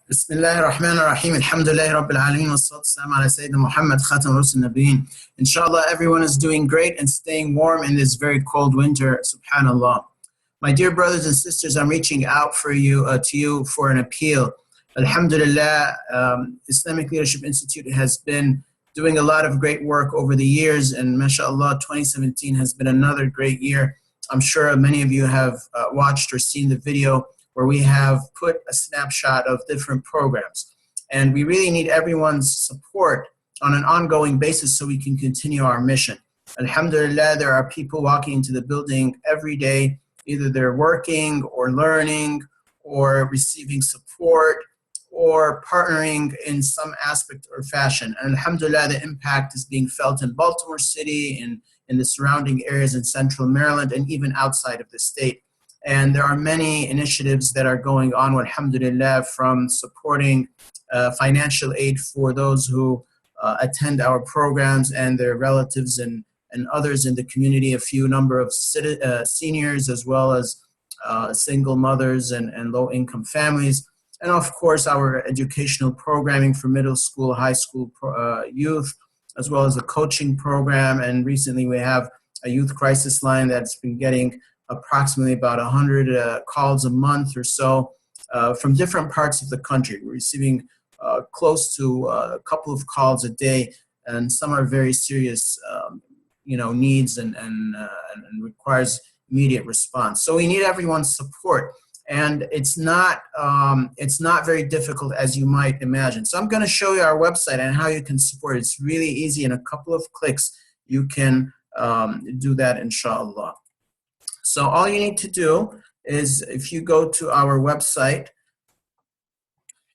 بسم الله الرحمن الرحيم الحمد لله رب العالمين والصلاة والسلام على سيدنا Muhammad خاتم رسل النبيين. Inshallah, everyone is doing great and staying warm in this very cold winter. Subhanallah. My dear brothers and sisters, I'm reaching out for you to you for an appeal. Alhamdulillah, Islamic Leadership Institute has been doing a lot of great work over the years, and mashallah, 2017 has been another great year. I'm sure many of you have watched or seen the video where we have put a snapshot of different programs. And we really need everyone's support on an ongoing basis so we can continue our mission. Alhamdulillah, there are people walking into the building every day. Either they're working or learning or receiving support or partnering in some aspect or fashion. And alhamdulillah, the impact is being felt in Baltimore City, in the surrounding areas in Central Maryland, and even outside of the state. And there are many initiatives that are going on, alhamdulillah, from supporting financial aid for those who attend our programs and their relatives and others in the community, a few number of seniors, as well as single mothers and low-income families. And of course, our educational programming for middle school, high school youth, as well as a coaching program. And recently we have a youth crisis line that's been getting approximately about 100 calls a month or so from different parts of the country. We're receiving close to a couple of calls a day, and some are very serious needs and requires immediate response. So we need everyone's support. And it's not very difficult as you might imagine. So I'm going to show you our website and how you can support. It's really easy. In a couple of clicks, you can do that, inshallah. So all you need to do is, if you go to our website,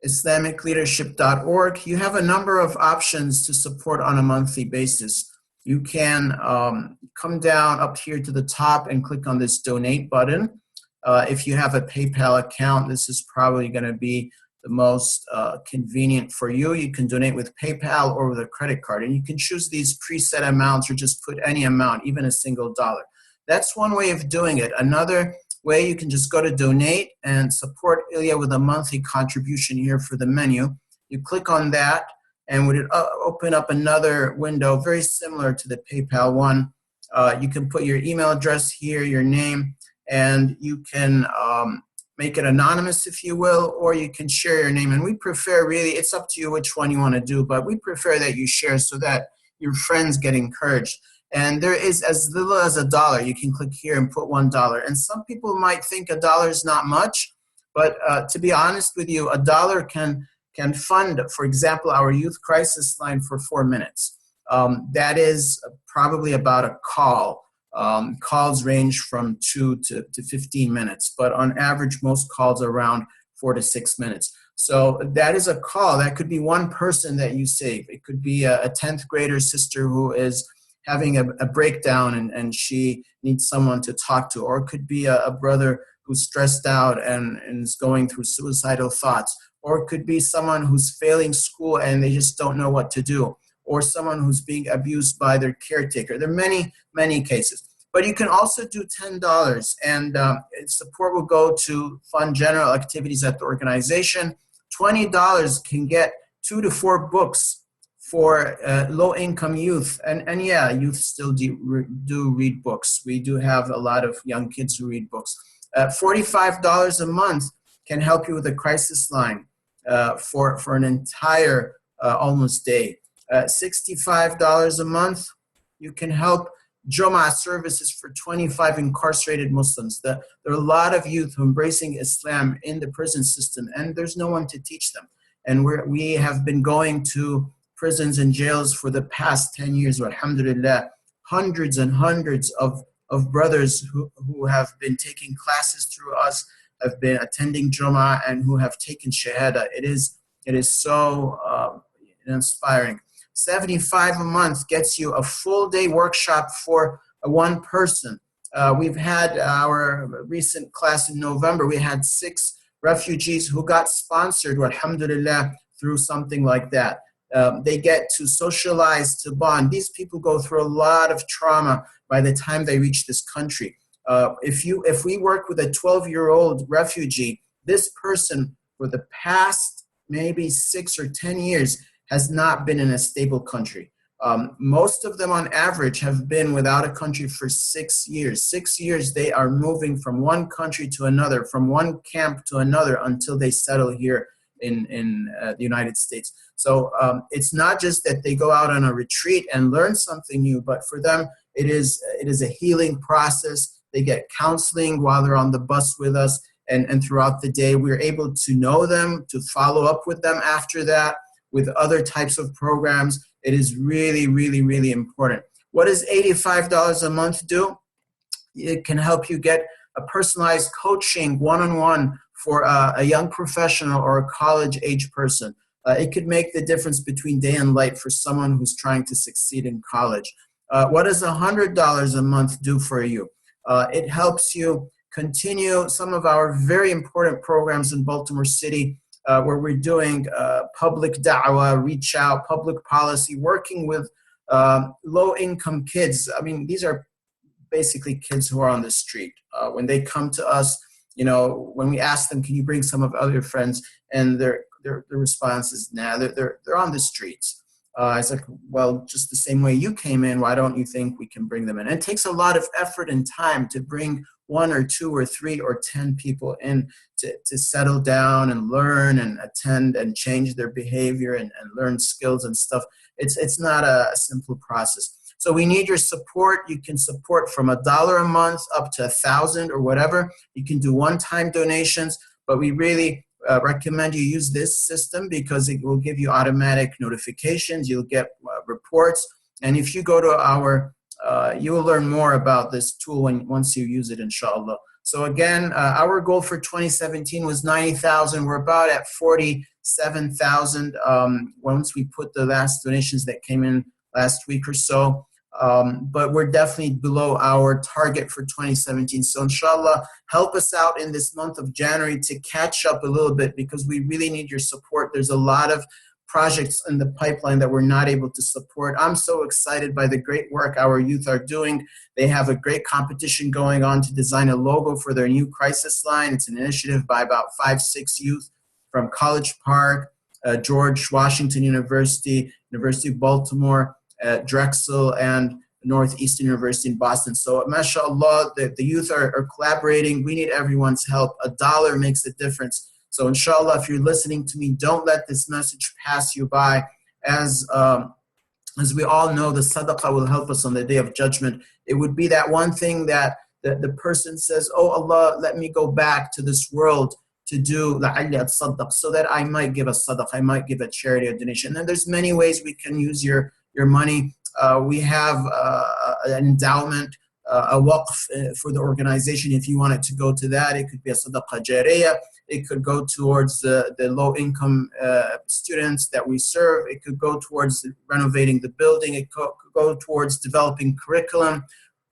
islamicleadership.org, you have a number of options to support on a monthly basis. You can come down up here to the top and click on this donate button. If you have a PayPal account, this is probably going to be the most convenient for you. You can donate with PayPal or with a credit card, and you can choose these preset amounts or just put any amount, even a single dollar. That's one way of doing it. Another way, you can just go to donate and support Ilya with a monthly contribution here for the menu. You click on that, and would it open up another window very similar to the PayPal one. You can put your email address here, your name, and you can make it anonymous, if you will, or you can share your name. And we prefer, really, it's up to you which one you want to do, but we prefer that you share so that your friends get encouraged. And there is as little as $1. You can click here and put $1. And some people might think $1 is not much, but to be honest with you, $1 can fund, for example, our youth crisis line for 4 minutes. That is probably about a call. Calls range from 2 to 15 minutes, but on average, most calls are around 4 to 6 minutes. So that is a call. That could be one person that you save. It could be a 10th grader sister who is having a breakdown and she needs someone to talk to, or it could be a brother who's stressed out and is going through suicidal thoughts, or it could be someone who's failing school and they just don't know what to do, or someone who's being abused by their caretaker. There are many, many cases. But you can also do $10, and support will go to fund general activities at the organization. $20 can get 2 to 4 books for low-income youth. And yeah, youth still do read books. We do have a lot of young kids who read books. $45 a month can help you with a crisis line for an entire almost day. $65 a month, you can help Jumu'ah services for 25 incarcerated Muslims. There are a lot of youth who are embracing Islam in the prison system, and there's no one to teach them. And we have been going to prisons and jails for the past 10 years, alhamdulillah. Hundreds and hundreds of brothers who have been taking classes through us, have been attending Jumu'ah, and who have taken Shahada. It is so inspiring. $75 a month gets you a full day workshop for one person. We've had our recent class in November. We had 6 refugees who got sponsored, alhamdulillah, through something like that. They get to socialize, to bond. These people go through a lot of trauma by the time they reach this country. If we work with a 12-year-old refugee, this person for the past maybe 6 or 10 years has not been in a stable country. Most of them on average have been without a country for 6 years. 6 years they are moving from one country to another, from one camp to another until they settle here in the United States. So it's not just that they go out on a retreat and learn something new, but for them it is a healing process. They get counseling while they're on the bus with us, and throughout the day we're able to know them, to follow up with them after that with other types of programs. It is really, really, really important. What does $85 a month do? It can help you get a personalized coaching one-on-one for a young professional or a college-age person. It could make the difference between day and light for someone who's trying to succeed in college. What does $100 a month do for you? It helps you continue some of our very important programs in Baltimore City, where we're doing public da'wah, reach out, public policy, working with low-income kids. I mean, these are basically kids who are on the street. When they come to us, when we ask them, can you bring some of other friends? And their response is, nah, they're on the streets. I was like, well, just the same way you came in, why don't you think we can bring them in? And it takes a lot of effort and time to bring 1 or 2 or 3 or 10 people in to settle down and learn and attend and change their behavior and learn skills and stuff. It's not a simple process. So we need your support. You can support from $1 a month up to 1,000 or whatever. You can do one-time donations, but we really recommend you use this system because it will give you automatic notifications. You'll get reports. And if you go to our, you will learn more about this tool once you use it, inshallah. So again, our goal for 2017 was 90,000. We're about at 47,000 once we put the last donations that came in last week or so. But we're definitely below our target for 2017. So inshallah, help us out in this month of January to catch up a little bit because we really need your support. There's a lot of projects in the pipeline that we're not able to support. I'm so excited by the great work our youth are doing. They have a great competition going on to design a logo for their new crisis line. It's an initiative by about 5-6 youth from College Park, George Washington University, University of Baltimore, Drexel, and Northeastern University in Boston. So mashallah, the youth are collaborating. We need everyone's help. $1 makes a difference. So inshallah, if you're listening to me, don't let this message pass you by. As we all know, the sadaqah will help us on the day of judgment. It would be that one thing that the person says, oh Allah, let me go back to this world to do لَعَلِّ أَتَصَدَّقْ, so that I might give a sadaqah, I might give a charity, a donation. And there's many ways we can use your money. We have an endowment, a waqf for the organization. If you want it to go to that, it could be a sadaqah jariyah. It could go towards the low-income students that we serve. It could go towards renovating the building. It could go towards developing curriculum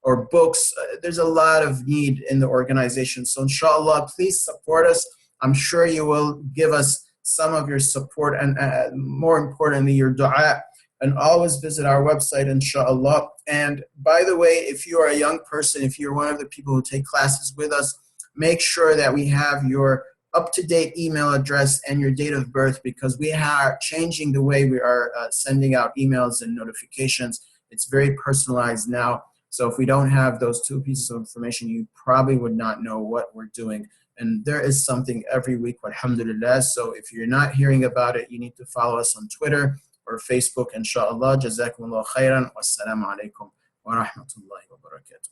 or books. There's a lot of need in the organization. So inshallah, please support us. I'm sure you will give us some of your support and more importantly, your dua. And always visit our website, inshallah. And by the way, if you are a young person, if you're one of the people who take classes with us, make sure that we have your up-to-date email address and your date of birth, because we are changing the way we are sending out emails and notifications. It's very personalized now. So if we don't have those 2 pieces of information, you probably would not know what we're doing. And there is something every week, alhamdulillah. So if you're not hearing about it, you need to follow us on Twitter or Facebook, inshallah. Jazakumullah khairan. Wassalamu alaikum wa rahmatullahi wa barakatuh.